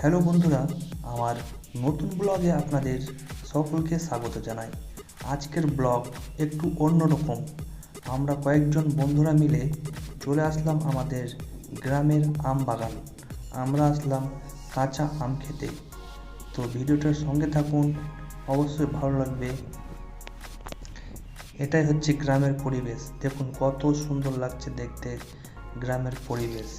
Hello বন্ধুরা, আমার নতুন ব্লগে আপনাদের সকলকে স্বাগত জানাই। আজকের ব্লগ একটু অন্যরকম। আমরা কয়েকজন বন্ধুরা মিলে চলে আসলাম আমাদের গ্রামের আম বাগান। আমরা আসলাম কাঁচা আম খেতে। তো ভিডিওটার সঙ্গে থাকুন, অবশ্যই ভালো লাগবে। এটাই হচ্ছে গ্রামের পরিবেশ। দেখুন কত সুন্দর লাগছে দেখতে গ্রামের পরিবেশ।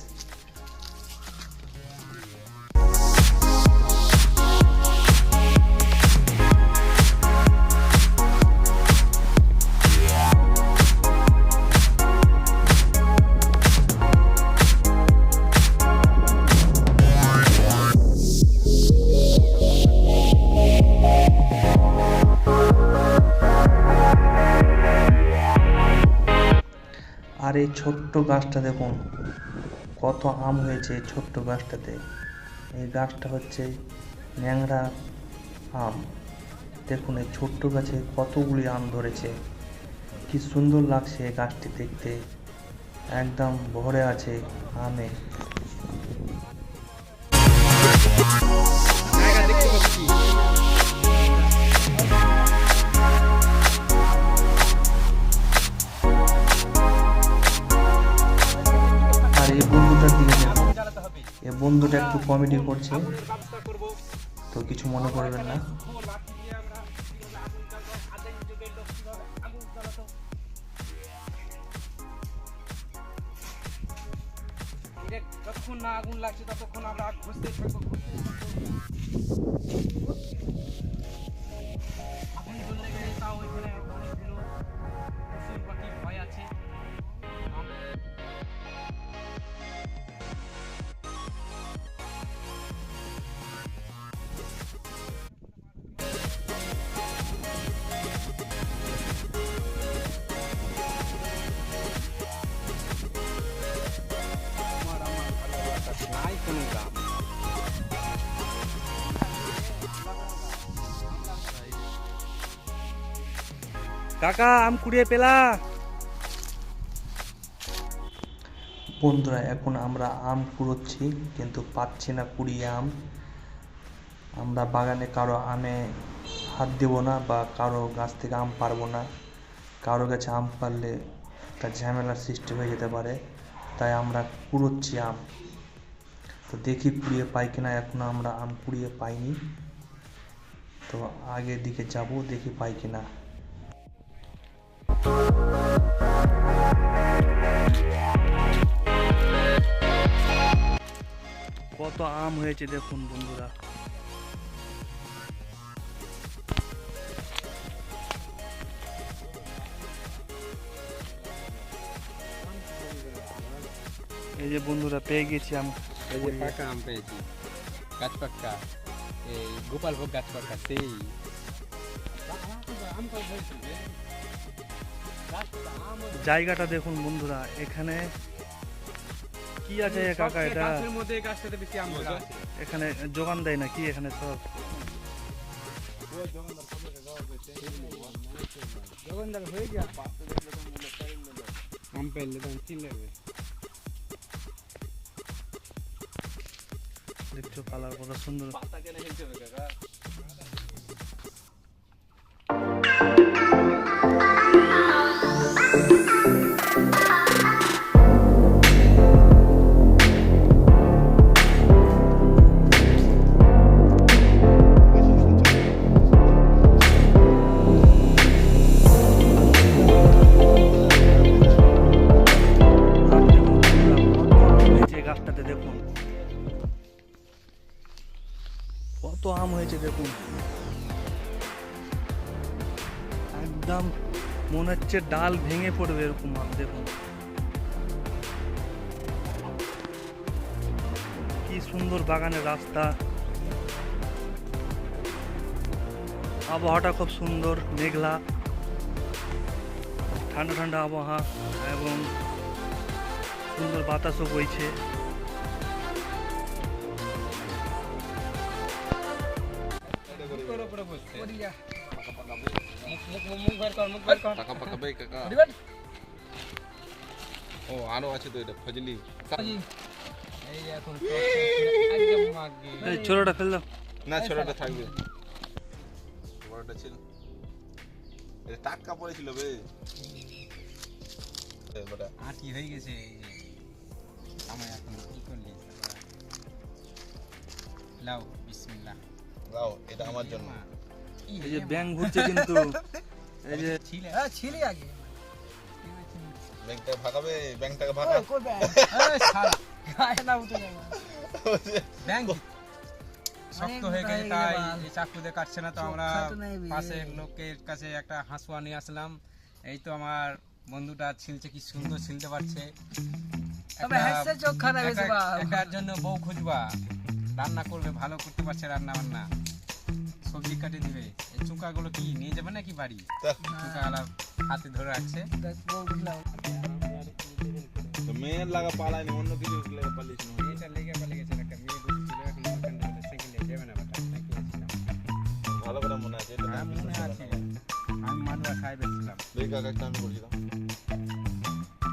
আর এই ছোট্ট গাছটা দেখুন কত আম হয়েছে এই ছোট্ট গাছটাতে। এই গাছটা হচ্ছে ন্যাংরা আম। দেখুন এই ছোট্ট গাছে কতগুলি আম ধরেছে। কি সুন্দর লাগছে এই গাছটি দেখতে, একদম ভরে আছে আমে। আর এই বন্ধুটার দিকে দেখুন, এই বন্ধুটা একটু কমেডি করছে, তো কিছু মনে করবেন না। যতক্ষণ না আগুন লাগছে ততক্ষণ আমরা ঘুরতে থাকবো। আগুন জ্বললে গেলে তাও ওইখানে অনেকগুলো পশু পাখি ভয় আছে। নাই কোনো দাম। কাকা আম কুড়িয়ে পেলা? বন্ধুরা এখন আমরা আম কুড়োচ্ছি, কিন্তু পাচ্ছি না কুড়িয়ে আম। আমরা বাগানে কারো আমে হাত দেব না বা কারো গাছ থেকে আম পারবো না। কারো গাছে আম পারলে একটা ঝামেলার সৃষ্টি হয়ে যেতে পারে, তাই আমরা কুড়োচ্ছি আম। তো দেখি কুড়িয়ে পাই কিনা। এখনো আমরা আম কুড়িয়ে পাইনি, তো আগের দিকে যাব, দেখি পাই কিনা। কত আম হয়েছে দেখুন বন্ধুরা। এই যে বন্ধুরা পেয়ে গেছি আম। এই যে পাকা আম পেয়েছি, গাছ পাক্কা, এই গোপালভোগ গাছ পাক্কা সেই জায়গাটা দেখুন বন্ধুরা, এখানে কি আছে কাকা? এটা গাছের মধ্যে এই গাছটাতে বেশি আম ধরা আছে। এখানে যোগান দেয় নাকি এখানে সব? দোকানদার হয়ে গিয়া আম পেলে তখন চিন লাগবে। দেখছো কালার কত সুন্দর। গাছটাতে দেখুন কত আম হয়েছে দেখুন, একদম মনে হচ্ছে ডাল ভেঙে পড়বে এরকম আম। দেখুন কি সুন্দর বাগানের রাস্তা, আবহাওয়াটা খুব সুন্দর, মেঘলা, ঠান্ডা ঠান্ডা আবহাওয়া এবং সুন্দর বাতাসও বইছে। টাকা পাকা বে কাকা। ও আরো আছে তো, এটা ফজলি। এই যে এখন একদম মাগি এই ছোটটা ফেল দাও। না ছোটটা থাকবে, বড়টা ছিল, এটা টাটকা পড়েছিল বে। বড়টা আটি হয়ে গেছে এই যে আমার এখন কি করলি লাও বিসমিল্লাহ দাও, এটা আমার জন্য। এই যে ব্যাং ঘুরছে কিন্তু এই যে ছিলে ছিলি আগে ব্যাংকটা ভাগাবে, ব্যাংকটাকে ভাগা। কই ব্যাগ এই শালা গায়ে না উঠে যাবে ব্যাং শক্ত হয়ে গেছে তাই এই চাকু দিয়ে কাটছে না, তো আমরা খাটো নাই বে। পাশের লোকের কাছে একটা হাঁসুয়া নিয়ে আসলাম। এই তো আমার বন্ধুটা ছিলছে, কি সুন্দর ছিলতে পারছে। তবে হাসছে চোখ খারাপ হয়েছে বাবা। এটার জন্য বউ খুঁজবা, রান্না করবে, ভালো করতে পারছে রান্না বান্না, সবজি কাটে দিবে। এই চুকাগুলো কি নিয়ে যাবে নাকি বাড়ি? চুকাগুলো হাতে ধরে রাখছে। দেখ বউ বুঝলাম তো মেয়ের লাগা পালায়নি, অন্য কিছু লাগা পালিয়েছিল। এটা লেগে পালে গেছে, একটা মেয়ে বসেছিল, এখন ওখানে বলে সেকেন্ডে যাবে না বাটা, নাকি আসছিলাম। ভালো করে মনে আছে, এটা হ্যাঁ, মনে আছে। আমি মাদুয়া সাহেব এসেছিলাম। এই কাকাটা আমি বলছিলাম।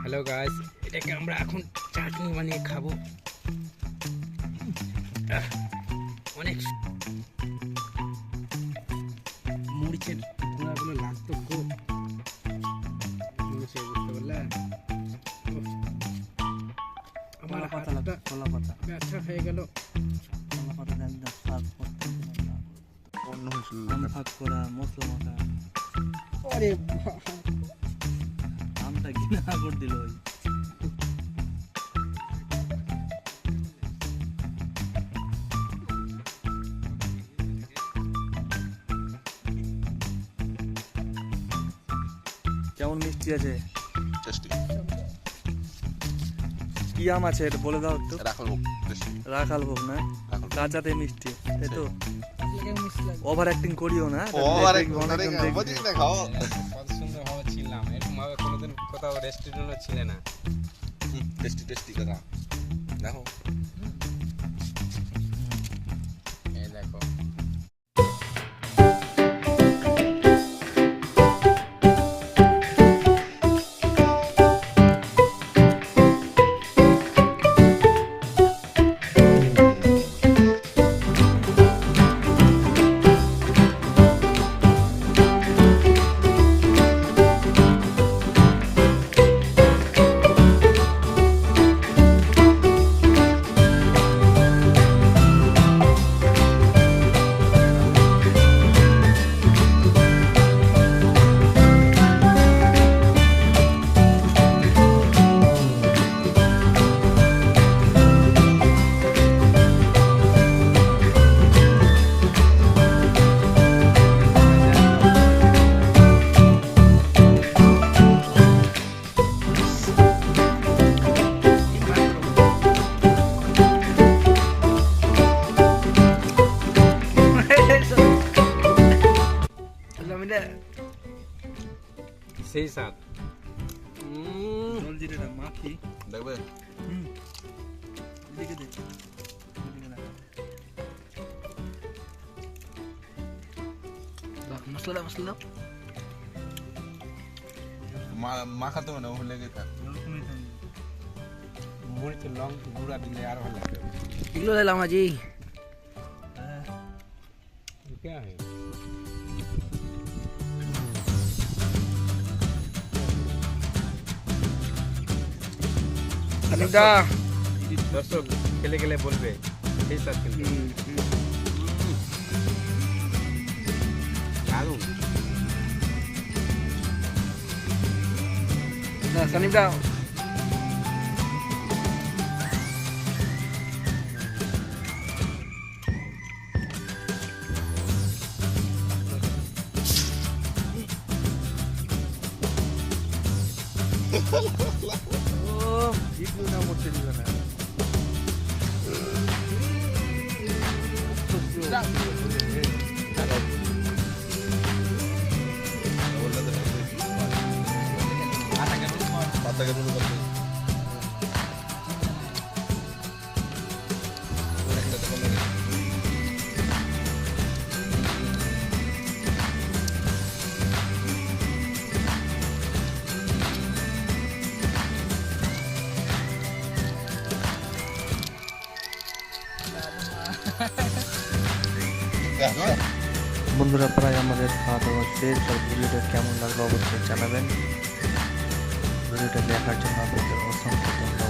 হ্যালো গাইস, এটাকে আমরা এখন চাটনি বানিয়ে খাবো। অনেক মরিচের গুঁড়াগুলো লাগতো খুব, বুঝতে পারলে? আমার কলা পাতা হাতটা লাগবে, কলা পাতা ব্যথা হয়ে গেল। কলা পাতা একদম শাক করতে অন্য হয়েছিল। আম ফাঁক করা মশলা মাখা আরে আমটা ঘৃণা করে দিল ওই কেমন মিষ্টি আছে? টেস্টি। কি আম আছে এটা বলে দাও একটু। রাখাল ভোগ টেস্টি। রাখাল ভোগ না, রাখাল ভোগ। কাঁচাতে মিষ্টি তাই তো? লাগে মিস লাগে ওভার অ্যাক্টিং করিও না, ও আরে দেখবে অনেকজন দেখবে। বুঝিস না খাও। কত সুন্দর ভাবে ছিলাম, এরকম ভাবে কোনোদিন কোথাও রেস্টুরেন্টও ছিল না। টেস্টি টেস্টি কথা দেখো। এই দেখো সেই স্বাদ। জল জিরেটা মাখি দেখবে এদিকে দে, এদিকে রাখ। মশলা মশলা মাখাতে হবে না, ওখানে লেগে থাক। এরকমই থাকবে। মরিচের লং গুঁড়া দিলে আর ভালো লাগবে। এগুলো দিলাম আজি হ্যাঁ, क्या है খানিকটা দর্শক খেলে গেলে বলবে সেই স্বাদ কিন্তু দারুণ। খানিকটা ও ইগলু না মরতে দিবে না। পাতাকে শুরু করতে একসাথে কমে গেছে। বন্ধুরা প্রায় আমাদের খাওয়া দাওয়া শেষ। আর ভিডিওটা কেমন লাগলো অবশ্যই জানাবেন। ভিডিওটা দেখার জন্য আপনাদের অসংখ্য ধন্যবাদ।